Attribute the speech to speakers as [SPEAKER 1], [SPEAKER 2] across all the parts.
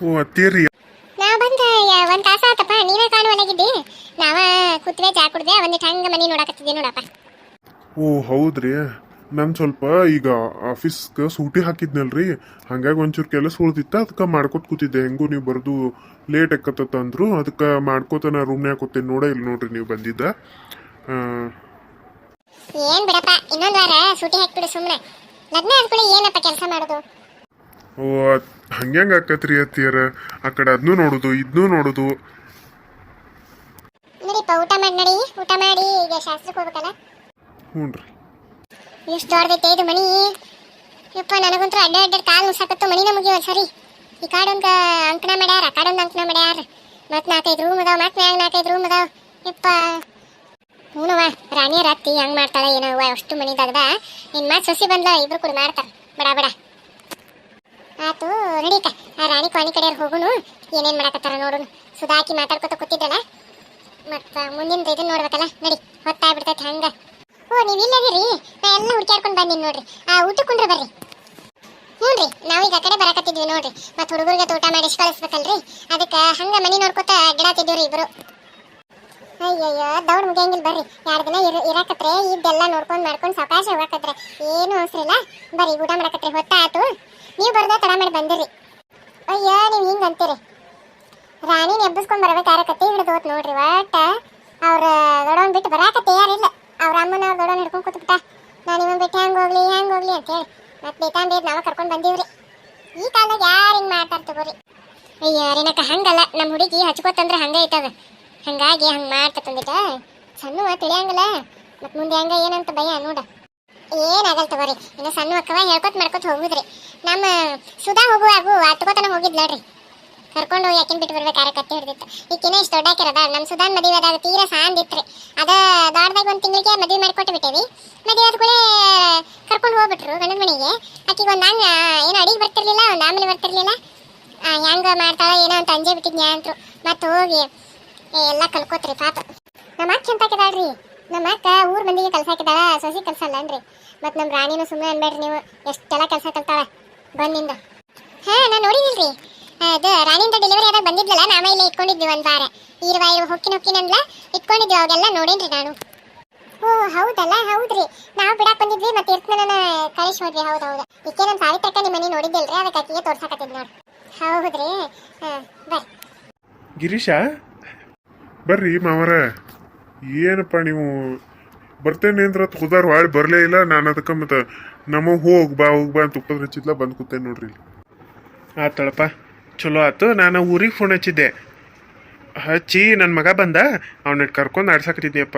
[SPEAKER 1] ಓ ಅತ್ತೀರಿ.
[SPEAKER 2] ನಾ ಬಂದ ಒಂದ್ ತಾಸ ಆತಪ್ಪ, ನೀವೇ ಕಾಣುವಲ್ಲಾಗಿದ್ದಿ. ನಾವ ಕೂತ್ವೆ ಚಾ ಕುಡ್ದೆ, ಒಂದಿಟ್ಟು ಹಂಗ ಮನಿ ನೋಡಾಕತ್ತಿದ್ದೆ ನೋಡಪ್ಪ.
[SPEAKER 1] ಓ ಹೌದ್ರಿ. ನಾನು ಸ್ವಲ್ಪ ಈಗ ಆಫೀಸ್ಗೆ ಸೂಟಿ ಹಾಕಿದ್ನಲ್ರಿ, ಹಂಗಾಗಿ ಒಂಚೂರು ಕೆಲಸ ಉಳ್ದಿತ್ತ, ಅದಕ್ಕೆ ಮಾಡ್ಕೊತ ಕೂತಿದ್ದೆ. ಹೆಂಗೂ ನೀವು ಬರ್ದು ಲೇಟ್ ಆಕತ್ತ ಅಂದ್ರು, ಅದಕ್ಕೆ ಮಾಡ್ಕೋತ ನಾ ರೂಮ್ನ್ಯಾಗ ಕೂತೇನೆ. ಇಲ್ಲ ನೋಡ್ರಿ ನೀವು ಬಂದಿದ್ದ.
[SPEAKER 2] ಏನ್ ಬಿಡಪ್ಪ, ಇನ್ನೊಂದ್ ವಾರ ಸೂಟಿ ಹಾಕ್ಬಿಡು ಸುಮ್ಮನೆ. ಲಗ್ನ ಆದ್ಮೇಲೆ ಏನಪ್ಪ ಕೆಲಸ ಮಾಡೋದು?
[SPEAKER 1] ಓ ಹಂಗ್ಯಾಂಗ ಆಕತ್ರಿ ಅತ್ತಿಯರ, ಆ ಕಡೆ ಅದನ್ನೂ ನೋಡುದು ಇದನ್ನೂ ನೋಡುದು.
[SPEAKER 2] ನಡಿಪ್ಪ ಊಟ ಮಾಡಿ ನಡಿ, ಊಟ ಮಾಡಿ ಈಗ ಶಾಸ್ತ್ರಕ್ಕೆ ಹೋಗ್ಬೇಕಲ್ಲ.
[SPEAKER 1] ಹ್ಞೂ ರೀ.
[SPEAKER 2] ಎಷ್ಟು ದೊಡ್ಡದೈತೆ ಇದು ಮನಿ ಯಪ್ಪ. ನನಗಂತೂ ಅಡ್ಡ ಕಾಲು ಮುಸಾಕತ್ತು. ಮನಿನ ಮುಗಿಯವ ಸರಿ. ಈ ಕಾಡೊಂದು ಅಂಕಣ ಮಾಡ್ಯಾರ, ಆ ಕಾಡೊಂದು ಅಂಕಣ ಮಾಡ್ಯಾರ. ಮತ್ತೆ 4-5 ರೂಮ್ ಅದಾವ, ಮತ್ತೆ ಮ್ಯಾಗ 4-5 ರೂಮ್ ಅದಾವ ಯಪ್ಪ. ಹ್ಞೂನವ್ವ, ರಾಣಿಯರ ಅತ್ತಿ ಹೆಂಗೆ ಮಾಡ್ತಾಳೆ ಏನೋ ಅಷ್ಟು ಮನಿದಾಗದ. ಇನ್ನು ಮತ್ತೆ ಸೊಸಿ ಬಂದ, ಇಬ್ರು ಕೂಡ ಮಾಡ್ತಾರೆ ಬಡ ಬಡ. ಆತು ನಡೀಕ, ಆ ರಾಣಿ ಕಾಣಿ ಕಡೆಯವ್ರು ಹೋಗುನು, ಏನೇನು ಮಾಡಕತ್ತಾರ ನೋಡುನು. ಸುಧಾಕಿ ಮಾತಾಡ್ಕೊತ ಕೂತಿದ್ದಲ್ಲ, ಮತ್ತು ಮುಂದಿನ ಇದನ್ನ ನೋಡ್ಬೇಕಲ್ಲ. ನಡಿ, ಹೊತ್ತಾಗ್ಬಿಡ್ತೈತೆ ಹಂಗೆ. ಓ ನೀವು ಇಲ್ಲದಿರಿ, ನಾ ಎಲ್ಲ ಹುಡ್ಕ್ಯಾಡ್ಕೊಂಡು ಬಂದೀನಿ ನೋಡ್ರಿ. ಊಟಕ್ಕೊಂಡ್ರೆ ಬರ್ರಿ. ಹ್ಞೂ ರೀ, ನಾವೀಗ ಆ ಕಡೆ ಬರಾಕತ್ತಿದ್ವಿ ನೋಡ್ರಿ. ಮತ್ತು ಹುಡುಗರಿಗೆ ಊಟ ಮಾಡಿಸಿ ಕಳಿಸ್ಬೇಕಲ್ರಿ, ಅದಕ್ಕೆ ಹಂಗೆ ಮನೆ ನೋಡ್ಕೊತ ಗಿಡಾತಿದ್ದೀವಿ ರೀ ಇಬ್ಬರು. ಅಯ್ಯಯ್ಯೋ ದೌಡ್ ಮುಗಿಯಂಗಿಲ್ಲ ಬರ್ರಿ. 2 ದಿನ ಇರಾಕತ್ರೆ, ಇದ್ದೆಲ್ಲ ನೋಡ್ಕೊಂಡು ಮಾಡ್ಕೊಂಡು ಸಾವಕಾಶ ಹೋಗಾಕತ್ರೆ, ಏನು ಅವಸರ ಇಲ್ಲ. ಬರ್ರಿ ಊಟ ಮಾಡಕತ್ರಿ, ಹೊತ್ತಾತು. ನೀವು ಬರ್ದ ತಡ ಮಾಡಿ ಬಂದಿರಿ. ಅಯ್ಯ ನೀವು ಹಿಂಗೆ ಅಂತೀರಿ. ರಾಣಿನ ಎಬ್ಬಿಸ್ಕೊಂಡು ಬರ್ಬೇಕಾರೆ ಕತ್ತಿ ಹಿಡಿದು ಹೋತ್ ನೋಡ್ರಿ. ಒಟ್ಟ ಅವ್ರ ದೊಡ್ಡವನ್ ಬಿಟ್ಟು ಬರಾಕತ್ತೆ ಯಾರಿಲ್ಲ. ಅವ್ರ ಅಮ್ಮನ ಅವ್ರ ದೊಡ್ಡವನ್ ಹಿಡ್ಕೊಂಡು ಕೂತ್ಬಿಟ್ಟ. ನಾನು ಇವನ್ ಬಿಟ್ಟು ಹೆಂಗೆ ಹೋಗ್ಲಿ ಅಂತೇಳಿ ಮತ್ತೆ ಬೇತಾಂಬೇದ್ ನಾವು ಕರ್ಕೊಂಡು ಬಂದೀವ್ರಿ. ಈ ಕಾಲದಾಗ ಯಾರು ಹಿಂಗೆ ಮಾಡ್ತಾರೆ ತಗೋರಿ. ಅಯ್ಯ ರೇನಕ್ಕ ಹಂಗಲ್ಲ, ನಮ್ಮ ಹುಡುಗಿ ಹಚ್ಕೋತಂದ್ರೆ ಹಂಗೆ ಐತದ. ಹಂಗಾಗಿ ಹಂಗೆ ಮಾಡ್ತಂದಿಟ ಸಣ್ಣ ತಿಳಿಯಂಗಿಲ್ಲ. ಮತ್ತು ಮುಂದೆ ಹಂಗೆ ಏನಂತ ಭಯ ನೋಡ. ಏನಾಗಲ್ ತಗೋರಿ, ಇನ್ನು ಸಣ್ಣ ಅಕ್ಕವ ಹೇಳ್ಕೊತ ಮಾಡ್ಕೊತ ಹೋಗುದ್ರಿ. ನಮ್ಮ ಸುಧಾ ಹೋಗುವಾಗು ಅಟ್ಕೋತನ ಹೋಗಿದ್ ನೋಡ್ರಿ. ಕರ್ಕೊಂಡು ಹೋಗಿ ಯಾಕಿನ್ ಬಿಟ್ಟು ಬರ್ಬೇಕಾರೆ ಕತ್ತಿ ಹಿಡ್ದಿತ್ತು. ಈಕಿನ ಇಷ್ಟು ದೊಡ್ಡಾಕಿರದ ನಮ್ಮ ಸುಧಾನ್ ಮದುವೆ ಆದಾಗ ತೀರಾ ಸಾಂದಿತ್ರಿ. ಅದ ದೊಡ್ಡದಾಗ 1 ತಿಂಗಳಿಗೆ ಮದುವೆ ಮಾಡಿಕೊಟ್ಟು ಬಿಟ್ಟೇವಿ. ಮದುವೆ ಆದ ಕೂಡ ಕರ್ಕೊಂಡು ಹೋಗ್ಬಿಟ್ರು ಗಂಡನ ಮನೆಗೆ. ಆಕಿಗೆ ಒಂದು ಏನೋ ಅಡಿಗೆ ಬರ್ತಿರ್ಲಿಲ್ಲ, ಒಂದು ಆಮೇಲೆ ಬರ್ತಿರ್ಲಿಲ್ಲ. ಹೆಂಗೆ ಮಾಡ್ತಾಳ ಏನೋ ಅಂತ ಅಂಜೆ ಬಿಟ್ಟಿದ್ನ್ಯಾ ಅಂತರು. ಮತ್ತೆ ಹೋಗಿ ಎಲ್ಲ ಕಲ್ಕೋತ್ರಿ ಪಾಪ. ನಮ್ಮ ಅಕ್ಕ ಎಂತ ಹಾಕಿದಾಳ್ರಿ, ನಮ್ಮ ಅಕ್ಕ ಊರ್ ಮಂದಿಗೆ ಕೆಲಸ ಹಾಕಿದಾಳ, ಸೊಸಿ ಕಲ್ಸಲ್ಲ ಅನ್ರಿ. ಮತ್ತು ನಮ್ಮ ರಾಣಿನೂ ಸುಮ್ಮನೆ ಅನ್ಬೇಡ್ರಿ ನೀವು, ಎಷ್ಟೆಲ್ಲ ಕೆಲಸ ಕಲ್ತಾಳ ಬಂದಿಂದ. ಹಾಂ ನಾನು ನೋಡಿದಿಲ್ರಿ, ಅದು ರಾಣಿಂದ ಡೆಲಿವರಿ ಆದಾಗ ಬಂದಿದ್ಲಲ್ಲ, ನಾವ ಇಲ್ಲೇ ಇಟ್ಕೊಂಡಿದ್ವಿ 1 ವಾರ. ಹೊಕ್ಕಿನಂದ್ಲ ಇಟ್ಕೊಂಡಿದ್ವಿ, ಅವಾಗೆಲ್ಲ ನೋಡೇನ್ರಿ ನಾನು. ಓ ಹೌದಲ್ಲ, ಹೌದ್ರಿ. ನಾವು ಬಿಡಾಕ್ ಬಂದಿದ್ವಿ, ಮತ್ತೆ ಇರ್ತನ ಕಳಿಸಿ ಹೋದ್ವಿ. ಹೌದು ಈಕೆ ನಮ್ಮ ಸಾವಿತ್ರಕ್ಕ ನಿಮ್ಮ ಮನೆ ನೋಡಿದ್ದಿಲ್ರಿ, ಅದಕ್ಕೆ ಆಕಿಗೆ ತೋರ್ಸಾಕತ್ತಿದ್ ನೋಡಿ. ಹೌದ್ರಿ. ಹಾಂ ಬರ್ರಿ.
[SPEAKER 1] ಗಿರೀಶ ಬರ್ರಿ ಮಾವರ. ಏನಪ್ಪ ನೀವು ಬರ್ತೇನೆ ಅಂದ್ರೆ ಹೋದಾರ ಹಾಳು ಬರಲೇ ಇಲ್ಲ. ನಾನು ಅದಕ್ಕೆ ಮತ್ತೆ ನಮಗೆ ಹೋಗಿ ಬಾ ಅಂತ ತುಪ್ಪದ ಹಚ್ಚಿದ್ಲ, ಬಂದು ಕೂತೇನೆ ನೋಡ್ರಿ. ಆತಳಪ್ಪ, ಚಲೋ ಆತು. ನಾನು ಊರಿಗೆ ಫೋನ್ ಹಚ್ಚಿ ನನ್ನ ಮಗ ಬಂದ, ಅವನ ಕರ್ಕೊಂಡು ಆಡ್ಸಾಕತ್ತಿದ್ನಿಯಪ್ಪ.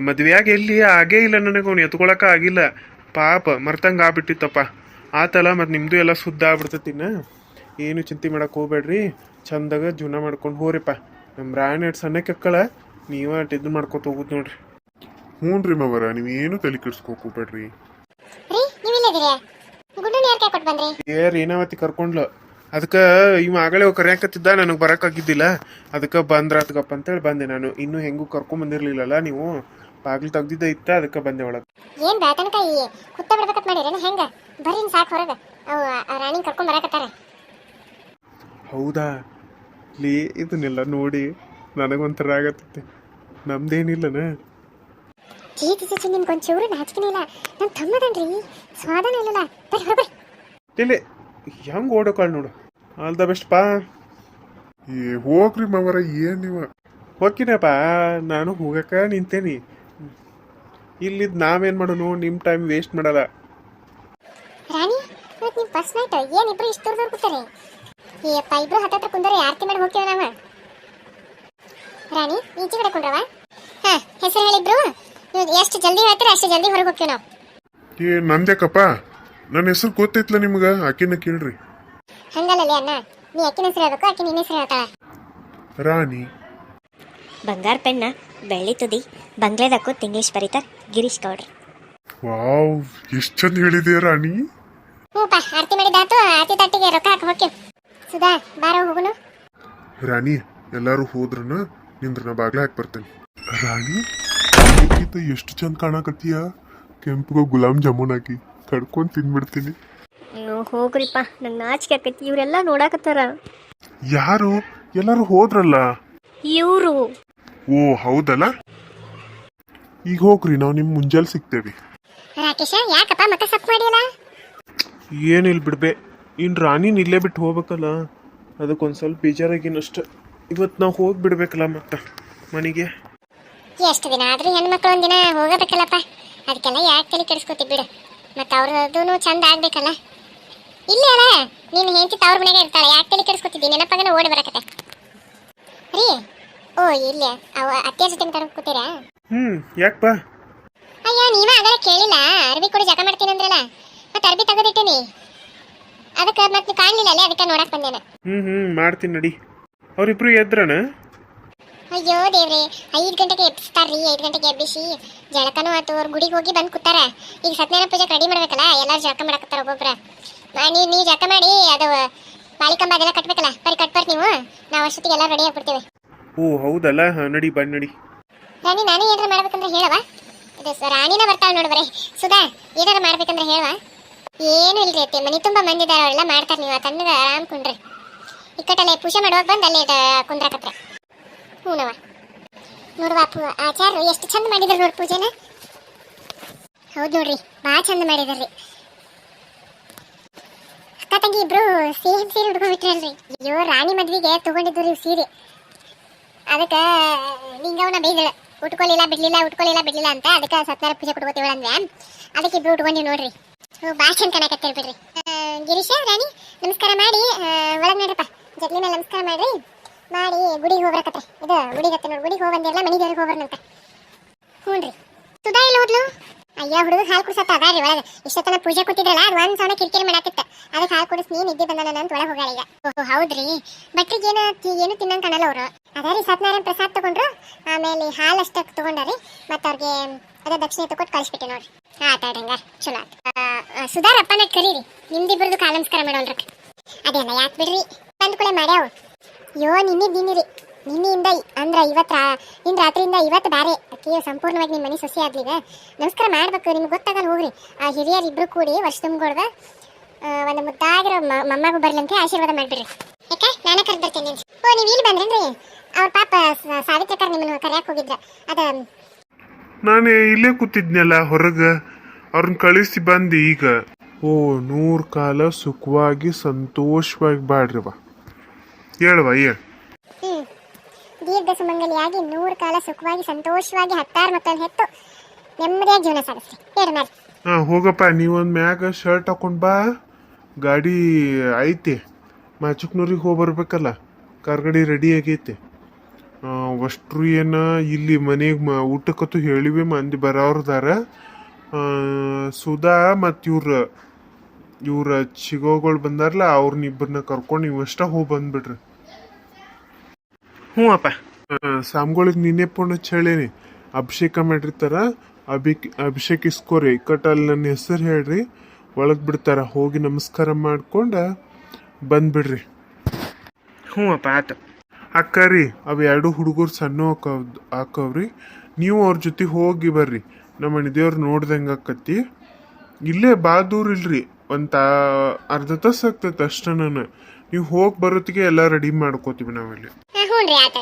[SPEAKER 1] ಮದುವೆಯಾಗ ಎಲ್ಲಿ ಆಗೇ ಇಲ್ಲ ನನಗೆ, ಅವ್ನು ಎತ್ಕೊಳಕ ಆಗಿಲ್ಲ. ಪಾಪ ಮರ್ತಂಗೆ ಆಗ್ಬಿಟ್ಟಿತ್ತಪ್ಪ. ಆತಲ್ಲ, ಮತ್ತು ನಿಮ್ಮದು ಎಲ್ಲ ಶುದ್ಧ ಆಗ್ಬಿಡ್ತತಿನ. ಏನು ಚಿಂತೆ ಮಾಡಕ್ಕೆ ಹೋಗ್ಬೇಡ್ರಿ, ಚಂದಾಗ ಜೀವನ ಮಾಡ್ಕೊಂಡು ಹೋರಿಪ್ಪ. ನಮ್ಮ ರಾಯಣ ಸಣ್ಣಕ್ಕೆ ಅಕ್ಕಳ, ನೀವ ಇದು ಮಾಡ್ಕೊತ ಹೋಗುದು ನೋಡ್ರಿ. ಹ್ಞೂ ರೀ ಮಾವರ, ನೀವು ಏನು ತಲೆ ಕೆಡ್ಸ್ಕೊಕ್ ಹೋಗ್ಬೇಡ್ರಿ. ರೇನಾವತಿ ಕರ್ಕೊಂಡ್ಲು, ಅದಕ್ಕೆ ಇವ ಆಗಲೇ ಕರ್ಯಾಕತ್ತಿದ್ದ, ನನಗೆ ಬರೋಕ್ಕಾಗಿದ್ದಿಲ್ಲ. ಅದಕ್ಕೆ ಬಂದ್ರಾತ್ಗಪ್ಪ ಅಂತೇಳಿ ಬಂದೆ ನಾನು. ಇನ್ನೂ ಹೆಂಗೂ ಕರ್ಕೊಂಡ್ ಬಂದಿರ್ಲಿಲ್ಲಲ್ಲ ನೀವು, ಬಾಗಿಲು ತೆಗ್ದಿದ್ದ ಇತ್ತ, ಅದಕ್ಕೆ ಬಂದೆ ಒಳಗೆ.
[SPEAKER 2] ಏನ್ ಬಾತನಕಾಯಿ ಕುತ್ತ ಬಿಡ್ಬೇಕಂತ ಮಾಡಿರೇನ ಹೆಂಗ? ಬರ್ರಿ ಸಾಕು ಹೊರಗೆ, ಅವು ರಾಣಿ ಕರ್ಕೊಂಡ್ ಬರಾಕತ್ತಾರ.
[SPEAKER 1] ಹೌದಾ ಲೇ, ಇದನ್ನೆಲ್ಲ ನೋಡಿ ನನಗೊಂಥರ ಆಗತ್ತೆ. ನಮ್ದೇನಿಲ್ಲನ
[SPEAKER 2] ಚೀಚಿ ನಿಮ್ಗೊಂಚೂರು ನಾಚಿಕೆನಿಲ್ಲ. ನನ್ನ ತಮ್ಮದನ್ರಿ, ಸ್ವಾದನ ಇಲ್ಲಲ್ಲ. ಬರ್ರಿ ಹೊರಬರ್ರಿ.
[SPEAKER 1] ಇಲ್ಲಿ ಹೆಂಗ್ ಓಡೋಕಾಳ್ ನೋಡು. ಆಲ್ ದ ಬೆಸ್ಟ್ ಪಾ. ಹೋಗ್ರಿ ಮಾವರ, ಏನ್ ನೀವ ಹೋಗ್ತೀನಪ್ಪ. ನಾನು ಹೋಗಕ್ಕ ನಿಂತೇನಿ. ಇಲ್ಲಿದ್ ನಾವೇನ್ ಮಾಡೋನು, ನಿಮ್ ಟೈಮ್ ವೇಸ್ಟ್ ಮಾಡಲ್ಲ.
[SPEAKER 2] ರಾಣಿ ಇವತ್ತು ನಿಮ್ ಫಸ್ಟ್ ನೈಟ್, ಏನ್ ಇಬ್ರು ಇಷ್ಟು ದೂರ ಕೂತಾರೆ? ಏಪ್ಪ ಇಬ್ರು ಹತ್ತತ್ರ ಕುಂದರೆ ಆರ್ತಿ ಮಾಡಿ ಹೋಗ್ತೀವಿ ನಾವ. ರಾಣಿ ಈಚೆ ಕಡೆ ಕುಂಡ್ರವ. ಹಾ ಹೆಸರು ಹೇಳಿಬ್ರು, ನೀವು ಎಷ್ಟು ಜಲ್ದಿ ಹೇಳ್ತೀರ ಅಷ್ಟು ಜಲ್ದಿ ಹೊರಗೆ ಹೋಗ್ತೀವಿ ನಾವು.
[SPEAKER 1] ನಂದೇಕಪ್ಪ, ನನ್ನ ಹೆಸರು ಗೊತ್ತೈತ್ಲ ನಿಮ್ಗ, ಆಕಿನ ಕೇಳ್ರಿ.
[SPEAKER 2] ಹಂಗಲ್ಲ ಅಣ್ಣ, ನೀ ಅಕ್ಕಿನ ಹೆಸರು ಹೇಳ್ಬೇಕು, ಆಕಿ ನಿನ್ನ ಹೆಸರು ಹೇಳ್ತಾಳ.
[SPEAKER 1] ರಾಣಿ.
[SPEAKER 3] ಬಂಗಾರ ಪೆಣ್ಣ, ಬೆಳ್ಳಿ ತುದಿ, ಬಂಗ್ಲೆದಕ್ಕೂ ಇಂಗ್ಲಿಷ್ ಬರೀತಾರ ಗಿರೀಶ್ ಗೌಡ್ರು.
[SPEAKER 1] ವಾವ್, ಎಷ್ಟು ಚಂದ ಹೇಳಿದೆ ರಾಣಿ.
[SPEAKER 2] ಹ್ಞೂಪ್ಪ, ಆರತಿ ಮಾಡಿದಾತು. ಆರತಿ ತಟ್ಟಿಗೆ ರೊಕ್ಕ ಹಾಕಿ ಹೋಗ್ತೀವಿ. ಸುಧಾ ಬಾರೋ ಹೋಗುನು.
[SPEAKER 1] ರಾಣಿ ಎಲ್ಲಾರು ಹೋದ್ರನ ನಿಂದ್ರ, ನಾ ಬಾಗ್ಲ ಹಾಕಿ ಬರ್ತೇನೆ. ರಾಣಿ ಎಷ್ಟು ಚಂದ ಕಾಣಕತ್ತೀಯ, ಕೆಂಪಗ ಗುಲಾಬ್ ಜಾಮೂನ್ ಹಾಕಿ ಕಡ್ಕೊಂಡ್ ತಿನ್ಬಿಡ್ತೀನಿ.
[SPEAKER 3] ಹೋಗ್ರಿಪ್ಪ, ನಂಗೆ ನಾಚಿಕೆ ಆಕೈತಿ. ಇವರೆಲ್ಲ ನೋಡಾಕತ್ತಾರ.
[SPEAKER 1] ಯಾರು? ಎಲ್ಲರೂ ಹೋದ್ರಲ್ಲ.
[SPEAKER 3] ಇವರು
[SPEAKER 1] ಓ ಹೌದಲ್ಲ, ಈಗ ಹೋಗ್ರಿ, ನಾವು ನಿಮ್ ಮುಂಜಾನೆ ಸಿಗ್ತೇವಿ.
[SPEAKER 2] ರಾಕೇಶ ಯಾಕಪ್ಪ ಮಕ್ಕ ಸಪ್ ಮಾಡಿಲ್ಲ?
[SPEAKER 4] ಏನಿಲ್ಲ ಬಿಡ್ಬೆ, ಇನ್ನು ರಾಣಿನ ಇಲ್ಲೇ ಬಿಟ್ಟು ಹೋಗ್ಬೇಕಲ್ಲ, ಅದಕ್ಕೊಂದು ಸ್ವಲ್ಪ ಬೇಜಾರಾಗಿನಷ್ಟು. ಇವತ್ತು ನಾವು ಹೋಗಿ ಬಿಡ್ಬೇಕಲ್ಲ ಮತ್ತೆ ಮನೆಗೆ.
[SPEAKER 2] ಎಷ್ಟು ದಿನ ಆದ್ರೂ ಹೆಣ್ಮಕ್ಳು ಒಂದಿನ ಹೋಗಬೇಕಲ್ಲಪ್ಪ, ಅದಕ್ಕೆಲ್ಲ ಯಾಕೆ ತಲೆ ಕೆಡಿಸ್ಕೊತಿ ಬಿಡು. ಮತ್ತೆ ಅವ್ರದ್ದು ಚಂದ ಆಗ್ಬೇಕಲ್ಲ. ಇಲ್ಲೇ ಅಲ್ಲ ನೀನು ಹೆಂಡತಿ ತವ್ರ ಮನೆಗೆ ಇರ್ತಾಳೆ, ಯಾಕೆ ತಲೆ ಕೆಡಿಸ್ಕೊತಿದ್ದಿ? ನೆನಪಾಗನ ಓಡಿ ಬರಕತ್ತೆ ರೀ. ಓ ಇಲ್ಲೇ ಅವ ಅತ್ತೆ ಜೊತೆ ಮಾತಾಡಕ್ ಕೂತೀರಾ?
[SPEAKER 4] ಯಾಕಪ್ಪ?
[SPEAKER 2] ಅಯ್ಯೋ ನೀವ ಆಗಲೇ ಕೇಳಿಲ್ಲ, ಅರ್ಬಿ ಕೊಡಿ ಜಗ ಮಾಡ್ತೀನಿ ಅಂದ್ರಲ್ಲ, ಮತ್ತೆ ಅರ್ಬಿ ತೆಗೆದಿಟ್ಟಿನಿ, ಅದಕ್ಕೆ ಮತ್ತೆ ಕಾಣಲಿಲ್ಲ ಅಲ್ಲೇ, ಅದಕ್ಕೆ ನೋಡಕ್ ಬಂದೇನೆ.
[SPEAKER 4] ಮಾಡ್ತೀನಿ ನಡಿ. ಅವ್ರಿಬ್ರು ಎದ್ರಣ?
[SPEAKER 2] ಅಯ್ಯೋ ದೇವ್ರೆ, 5 ಗಂಟೆಗೆ ಎಬ್ಬಿಸ್ತಾರ್ರಿ. 5 ಗಂಟೆಗೆ ಎಬ್ಬಿಸಿ ಜಳಕನೂ ಆತು, ಅವ್ರು ಗುಡಿಗೆ ಹೋಗಿ ಬಂದು ಕೂತಾರ. ಈಗ ಸತ್ಯನಾರಾಯಣ ಪೂಜೆಗೆ ರೆಡಿ ಮಾಡ್ಬೇಕಲ್ಲ, ಎಲ್ಲರೂ ಜಳಕ ಮಾಡಕತ್ತಾರ ಒಬ್ಬೊಬ್ರ. ನೀವು ಜಳಕ ಮಾಡಿ ಅದು ಮಾಳಿಕಂಬ ಅದೆಲ್ಲ ಕಟ್ಬೇಕಲ್ಲ, ಬರೀ ಕಟ್ಬಾರ್ದು ನೀವು, ನಾವು ಅಷ್ಟೊತ್ತಿಗೆ ಎಲ್ಲ ರೆಡಿ ಆಗ್ಬಿಡ್ತೇವೆ.
[SPEAKER 4] ಓ ಹೌದಲ್ಲ, ನಡಿ ಬನ್ನಿ ನಡಿ.
[SPEAKER 2] ರಾಣಿ ನಾನೇ ಏನಾರ ಮಾಡ್ಬೇಕಂದ್ರೆ ಹೇಳವ, ಇದು ರಾಣಿನ ಬರ್ತಾಳೆ ನೋಡು ಬರೀ. ಸುಧಾ ಏನಾರ ಮಾಡ್ಬೇಕಂದ್ರೆ ಹೇಳವ. ಏನು ಇಲ್ರಿ ಅತ್ತೆ, ಮನೆ ತುಂಬ ಮಂದಿ ಇದಾರೆ, ಅವರೆಲ್ಲ ಮಾಡ್ತಾರೆ, ನೀವು ತಣ್ಣಗೆ ಆರಾಮ್ ಕುಂಡ್ರಿ. ಇಕ್ಕಟ್ಟಲ್ಲೇ ಪೂಜೆ ಮಾಡುವಾಗ ಬಂದು ಅಲ್ಲೇ ಕುಂದ್ರಾಕತ್ರ. ಹೂನವ ನೋಡುವ ಆಚಾರ್ಯರು ಎಷ್ಟು ಚಂದ ಮಾಡಿದ್ರು ನೋಡಿ ಪೂಜೆನ. ಹೌದು ನೋಡ್ರಿ, ಭಾಳ ಚಂದ ಮಾಡಿದಾರ್ರಿ. ಅಕ್ಕ ತಂಗಿ ಇಬ್ರು ಸೇಮ್ ಸೀರೆ ಉಡ್ಕೊಂಡ್ಬಿಟ್ರಲ್ರಿ. ಅಯ್ಯೋ ರಾಣಿ ಮದ್ವಿಗೆ ತಗೊಂಡಿದ್ದು ರೀ ಸೀರೆ, ಅದಕ್ಕೆ ನಿಂಗವನ ಬೈದಳು, ಉಟ್ಕೊಳ್ಳಿಲ್ಲ ಬಿಡ್ಲಿಲ್ಲ ಅಂತ. ಅದಕ್ಕೆ ಸತ್ಯನಾರಾಯಣ ಪೂಜೆ ಕೊಡ್ಕೋತೀವಳ ಅಂದ್ರೆ ಅದಕ್ಕೆ ಇಬ್ರು ಉಟ್ಕೊಂಡಿವಿ ನೋಡ್ರಿ. ಭಾಳ ಚಂದ ಕಾಣಕತ್ತೇಳಿ ಬಿಡ್ರಿ. ಗಿರೀಶ ರಾಣಿ ನಮಸ್ಕಾರ ಮಾಡಿ ಒಳಗೆ ನೋಡ್ರಪ್ಪ, ಜಗ್ಲಿ ಮೇಲೆ ನಮಸ್ಕಾರ ಮಾಡ್ರಿ, ಮಾಡಿ ಗುಡಿಗೆ ಹೋಗ್ಬರಕತ್ರಿ. ಇದು ಗುಡಿಗೆ ಹತ್ತ ನೋಡಿ, ಗುಡಿಗೆ ಹೋಗಿ ಬಂದಿರಲ್ಲ, ಮನೆ ದೇವ್ರಿಗೆ ಹೋಗ್ಬರ್ನಂತ. ಹ್ಞೂ ರೀ. ಸುಧಾ ಇಲ್ಲ ಹೋದ್ಲು? ಅಯ್ಯೋ ಹುಡುಗ ಹಾಲು ಕುಡ್ಸತ್ತ ಅದಾರಿ ಒಳಗೆ. ಇಷ್ಟೊತ್ತನ ಪೂಜೆ ಕೂತಿದ್ರಲ್ಲ, ಅದು ಒಂದು ಸೌನ ಕಿರಿಕಿರಿ ಮಾಡತ್ತಿತ್ತ, ಅದಕ್ಕೆ ಹಾಲು ಕುಡಿಸಿ ನೀನು ನಿದ್ದೆ ಬಂದಾನ ಅಂತ ಒಳಗೆ ಹೋಗಾಳ ಈಗ. ಓಹೋ ಹೌದ್ರಿ. ಬಟ್ರಿಗೆ ಏನು ತಿನ್ನಂಗೆ ಕಾಣಲ್ಲ ಅವರು. ಅದಾರಿ ಸತ್ಯನಾರಾಯಣ ಪ್ರಸಾದ್ ತಗೊಂಡ್ರು, ಆಮೇಲೆ ಹಾಲು ಅಷ್ಟಕ್ಕೆ ತಗೊಂಡ್ರಿ, ಮತ್ತು ಅವ್ರಿಗೆ ಅದೇ ದಕ್ಷಿಣೆ ತಗೊಟ್ಟು ಕಳಿಸ್ಬಿಟ್ಟೆ ನೋಡ್ರಿ. ಆತಾಡ್ರಿ ಹಂಗಾರ ಚಲೋ ಆಯ್ತು. ಸುಧಾರಪ್ಪನ ಕರೀರಿ, ನಿಮ್ದಿಬ್ಬರದು ಕಾಲ ನಮಸ್ಕಾರ ಮಾಡೋಲ್ರಕ್ಕೆ. ಅದೆಲ್ಲ ಯಾಕೆ ಬಿಡ್ರಿ, ಬಂದ ಕೂಡ ಮಾಡ್ಯಾವ. ಅಯ್ಯೋ ನಿನ್ನಿರಿ, ನಿನ್ನೆಯಿಂದ ಅಂದ್ರೆ ನಿನ್ನ ರಾತ್ರಿಯಿಂದ ಇವತ್ತು ಬೇರೆ ಅಕ್ಕಿ ಸಂಪೂರ್ಣವಾಗಿ ನಿಮ್ಮ ಮನೆ ಸೊಸೆ ಆಗ್ಲಿಗ ನಮಸ್ಕಾರ ಮಾಡ್ಬೇಕು. ನಿಮ್ಗೆ ಗೊತ್ತಾಗಲ್ಲ ಹೋಗ್ರಿ. ಆ ಹಿರಿಯರು ಇಬ್ರು ಕೂಡಿ ವರ್ಷ ತುಂಬಿಕೊಡ್ದ ಒಂದು ಮುದ್ದಾಗಿರೋ ಮೊಮ್ಮಗು ಬರ್ಲಂತೆ ಆಶೀರ್ವಾದ ಮಾಡ್ಬಿಡ್ರಿ. ಯಾಕೆ ನಾನೇ ಕರೆದು ಬರ್ತೇನೆ. ಓ ನೀವು ಇಲ್ಲಿ ಬಂದ್ರೇನ್ರಿ? ಅವ್ರ ಪಾಪ ಸಾವಿತ್ರಕಾರ ನಿಮ್ಮನ್ನು ಕರೆಯಕ್ಕೆ ಹೋಗಿದ್ರ. ಅದ
[SPEAKER 1] ನಾನು ಇಲ್ಲೇ ಕೂತಿದ್ನಲ್ಲ ಹೊರಗೆ, ಅವ್ರನ್ನ ಕಳಿಸಿ ಬಂದು ಈಗ. ಓ 100 ಕಾಲ ಸುಖವಾಗಿ ಸಂತೋಷವಾಗಿ ಬಾಡ್ರಿವ. ಹೇಳುವ ಹೇಳು.
[SPEAKER 2] ದೀರ್ಘ ಸುಮಂಗಲಿಯಾಗಿ 100 ಕಾಲ ಸುಖವಾಗಿ ಸಂತೋಷವಾಗಿ 10 ಮಕ್ಕಳನ್ನ ಹೆತ್ತು ನೆಮ್ಮದಿಯಾಗಿ ಜೀವನ ಸಾಗಿಸ್ರಿ. ಹೇಳಿ ಮಾಡಿ.
[SPEAKER 1] ಹೋಗಪ್ಪ, ನೀವೊಂದು ಮ್ಯಾಗ ಶರ್ಟ್ ಹಾಕೊಂಡು ಬಾ, ಗಾಡಿ ಐತಿ, ಮಾಚುಕ್ನೂರಿಗೆ ಹೋಗಿ ಬರ್ಬೇಕಲ್ಲ, ಕಾರ್ಗಡಿ ರೆಡಿ ಆಗೈತೆ. ಅಷ್ಟ್ರು ಏನ ಇಲ್ಲಿ ಮನೆಗೆ ಊಟಕ್ಕಂತೂ ಹೇಳಿವಿ, ಮಂದಿ ಬರೋರ್ದಾರ. ಸುಧಾ ಮತ್ತು ಇವ್ರ ಚಿಗೋಗಳು ಬಂದಾರಲ್ಲ, ಅವ್ರನ್ನಿಬ್ಬರನ್ನ ಕರ್ಕೊಂಡು ನೀವು ಅಷ್ಟ ಹೋಗಿ ಬಂದ್ಬಿಡ್ರಿ.
[SPEAKER 4] ಹ್ಞೂ ಅಪ್ಪ.
[SPEAKER 1] ಸಾಮ್ಗಳಿಗೆ ನಿನ್ನೆ ಪುಣ್ಯ ಹೇಳೇನಿ, ಅಭಿಷೇಕ ಮಾಡಿರ್ತಾರ, ಅಭಿಷೇಕಿಸ್ಕೋರಿ. ಇಕ್ಕಟ್ಟಲ್ಲಿ ನನ್ನ ಹೆಸರು ಹೇಳ್ರಿ, ಒಳಗೆ ಬಿಡ್ತಾರ, ಹೋಗಿ ನಮಸ್ಕಾರ ಮಾಡ್ಕೊಂಡು ಬಂದ್ಬಿಡ್ರಿ.
[SPEAKER 4] ಹ್ಞೂ ಅಪ್ಪ ಆತ.
[SPEAKER 1] ಅಕ್ಕರಿ ಅವು 2 ಹುಡುಗರು ಸಣ್ಣ ಹಾಕವ್ರಿ, ನೀವು ಅವ್ರ ಜೊತೆ ಹೋಗಿ ಬರ್ರಿ. ನಮ್ಮ ಮನೆ ದೇವ್ರು ನೋಡ್ದಂಗೆ ಆಕತಿ. ಇಲ್ಲೇ ಭಾಳ ದೂರ ಇಲ್ರಿ, ಒಂದು ಅರ್ಧ ತಾಸು ಆಗ್ತೈತೆ ಅಷ್ಟ. ನೀವು ಹೋಗಿ ಬರೋತ್ತಿಗೆ ಎಲ್ಲ ರೆಡಿ ಮಾಡ್ಕೋತೀವಿ ನಾವಿಲ್ಲಿ.
[SPEAKER 2] ಹ್ಞೂ ರೀ ಆತ.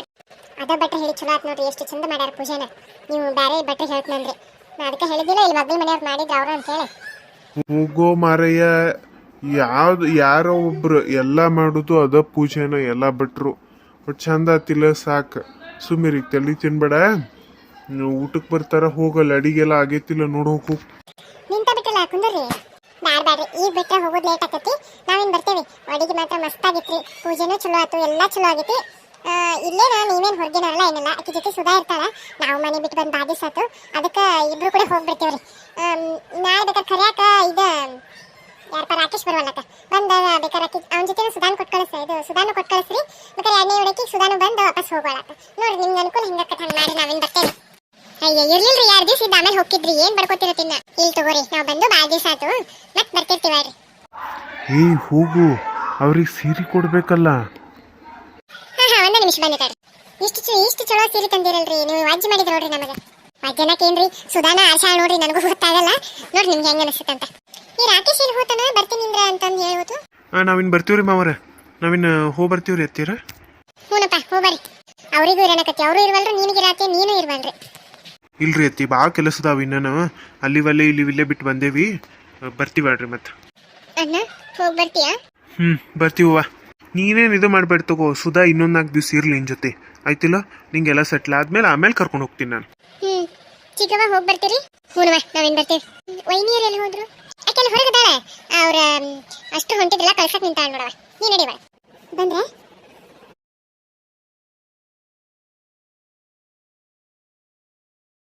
[SPEAKER 2] ಅದ ಬಟ್ಟೆ ಹೇಳಿ ಚಲೋ ಆಯ್ತು ನೋಡ್ರಿ, ಎಷ್ಟು ಚಂದ ಮಾಡ್ಯಾರ ಪೂಜೆನ. ನೀವು ಬೇರೆ ಬಟ್ಟೆ ಹೇಳ್ತಂದ್ರಿ, ನಾ ಅದಕ್ಕೆ ಹೇಳಿದ್ದಿಲ್ಲ ಇಲ್ಲಿ ಮಗ್ಳ ಮನೆಯವ್ರು ಮಾಡಿದ್ರು ಅವ್ರು ಅಂತ ಹೇಳಿ.
[SPEAKER 1] ಹೋಗೋ ಮಾರಯ್ಯ, ಯಾರೋ ಒಬ್ರು ಎಲ್ಲ ಮಾಡೋದು ಅದ ಪೂಜೆನ, ಎಲ್ಲ ಬಿಟ್ರು ಬಟ್ ಚಂದ ಆತಿಲ್ಲ ಸಾಕು. ಸುಮ್ಮಿರಿ, ತಲೆ ತಿನ್ಬೇಡ. ಊಟಕ್ಕೆ ಬರ್ತಾರ, ಹೋಗಲ್ಲ, ಅಡಿಗೆಲ್ಲ ಆಗೈತಿಲ್ಲ ನೋಡು, ಹೋಗು.
[SPEAKER 2] ನಿಂತ ಬಿಟ್ಟಲ್ಲ ಕುಂದ್ರಿ. ಬ್ಯಾಡ್ರಿ, ಈಗ ಬಿಟ್ಟರೆ ಹೋಗೋದು ಲೇಟ್ ಆಕತಿ, ನಾವೇನು ಬರ್ತೇವೆ. ಅಡಿಗೆ ಮಾತ್ರ ಮಸ್ತ್ ಆಗಿತ್ರಿ, ಪೂಜೆನೂ ಚಲೋ ಆಯ್ತು, ಎಲ್ಲ ಚಲೋ ಆಗೈತಿ. ಇಲ್ಲೇ ನೀವೇನು ಹೊರಗಿನಲ್ಲ ಏನಿಲ್ಲ, ಆಕೆ ಜೊತೆ ಸುಧಾ ಇರ್ತಾಳ. ನಾವು ಮನೆ ಬಿಟ್ಟು ಬಂದು ಬಾದಿಸ್ ಆಯ್ತು, ಅದಕ್ಕೆ ಇಬ್ರು ಕೂಡ ಹೋಗ್ಬಿಡ್ತೇವ್ರಿ. ನಾಳೆ ಬೇಕಾದ್ರೆ ಕರ್ಯಾಕ ಇದು ಯಾರಪ್ಪ ರಾಕೇಶ್ ಬರುವಲ್ಲಕ್ಕ ಬಂದ ಬೇಕಾರೆ ಅವನ ಜೊತೆ ಸುಧಾನು ಕೊಟ್ಟು ಕಳಿಸ್ರಿ. ಬೇಕಾದ್ರೆ 2ನೇ ಒಳಕ್ಕೆ ಸುಧಾನು ಬಂದು ವಾಪಸ್ ಹೋಗೋಳಕ್ಕ ನೋಡ್ರಿ. ನಿಮ್ಗೆ ಅನುಕೂಲ ಹಿಂಗಕ್ಕ ಹಂಗೆ ಮಾಡಿ ನಾವೇನು ಬರ್ತೇವೆ. ಅಯ್ಯೋ ಇರ್ಲಿಲ್ರಿ, 2 ದಿವಸ ಇದ್ದ ಆಮೇಲೆ ಹೋಗಿದ್ರಿ, ಏನು ಬಡ್ಕೋತಿರತ್ತಿನ್ನ. ಇಲ್ಲಿ ತಗೋರಿ, ನಾವು ಬಂದು ಭಾಳ ದಿವಸ ಆಯ್ತು, ಮತ್ತೆ ಬರ್ತಿರ್ತೀವ್ರಿ.
[SPEAKER 1] ಹೋಗು, ಅವ್ರಿಗೆ ಸೀರೆ ಕೊಡ್ಬೇಕಲ್ಲ.
[SPEAKER 2] ಹಾ ಒಂದು ನಿಮಿಷ ಬಂದೆ ತಡ್ರಿ. ಇಷ್ಟು ಚಲೋ ಸೀರೆ ತಂದಿರಲ್ರಿ, ನೀವು ವಾಜ್ಯ ಮಾಡಿದ್ರು ನೋಡ್ರಿ. ನಮಗೆ ವಾಜ್ಯನಕ್ಕೇನ್ರಿ, ಸುಧಾನ ಆಶಾ ನೋಡ್ರಿ, ನನಗೂ ಗೊತ್ತಾಗಲ್ಲ ನೋಡ್ರಿ ನಿಮ್ಗೆ ಹೆಂಗೆ ಅನಿಸುತ್ತಂತ. ಈ ರಾಕೇಶ್ ಇಲ್ಲಿ ಹೋತಾನ ಬರ್ತೀನಿ ಅಂತಂದು ಹೇಳ್ಬೋದು.
[SPEAKER 4] ನಾವಿನ್ ಬರ್ತೀವ್ರಿ ಮಾವರ. ನಾವಿನ್ನು ಹೋಗಿ ಬರ್ತೀವ್ರಿ ಅತ್ತೀರ.
[SPEAKER 2] ಹ್ಞೂನಪ್ಪ ಹೋಗ್ಬರಿ. ಅವರಿಗೂ ಇರೋಣಕತ್ತಿ, ಅವರು ಇರುವಲ್ರು, ನಿನಗಿರತ್ತೆ, ನೀನು ಇರುವಲ್ರಿ.
[SPEAKER 4] ಇಲ್ರಿ ಅತ್ತಿ, ಭಾಳ ಕೆಲಸ ಅದಾವ ಇನ್ನೂ. ಅಲ್ಲಿವಲ್ಲೇ ಇಲ್ಲಿವಿಲ್ಲೇ ಬಿಟ್ಟು ಬಂದೇವಿ. ಬರ್ತೀವಳ್ರಿ ಮತ್ತೆ.
[SPEAKER 2] ಅಣ್ಣ ಹೋಗಿ ಬರ್ತೀಯಾ?
[SPEAKER 4] ಬರ್ತೀವ. ನೀನೇನು ಇದು ಮಾಡ್ಬೇಡ ತಗೋ, ಸುಧಾ ಇನ್ನೊಂದು 4 ದಿವ್ಸ ಇರ್ಲಿ ನಿನ್ನ ಜೊತೆ, ಆಯ್ತಿಲ್ಲ? ನಿಂಗೆಲ್ಲ ಸೆಟ್ಲ್ ಆಮೇಲೆ ಕರ್ಕೊಂಡು ಹೋಗ್ತೀನಿ ನಾನು.
[SPEAKER 2] ಚಿಕ್ಕವ್ವ ಹೋಗಿ ಬರ್ತೀರಿ? ಹ್ಞೂನವ್ವ ನಾವೇನು ಬರ್ತೀವಿ. ವೈನಿಯರು ಎಲ್ಲಿ ಹೋದ್ರು? ಯಾಕೆಲ್ಲ ಹೊರಗದಾಳೆ. ಅವ್ರ ಅಷ್ಟು ಹೊಂಟಿದ್ರಲ್ಲ, ಕಳ್ಸಕ್ ನಿಂತಾಳ ನೋಡವ. ನೀ ನಡಿವ. ಬಂದ್ರೆ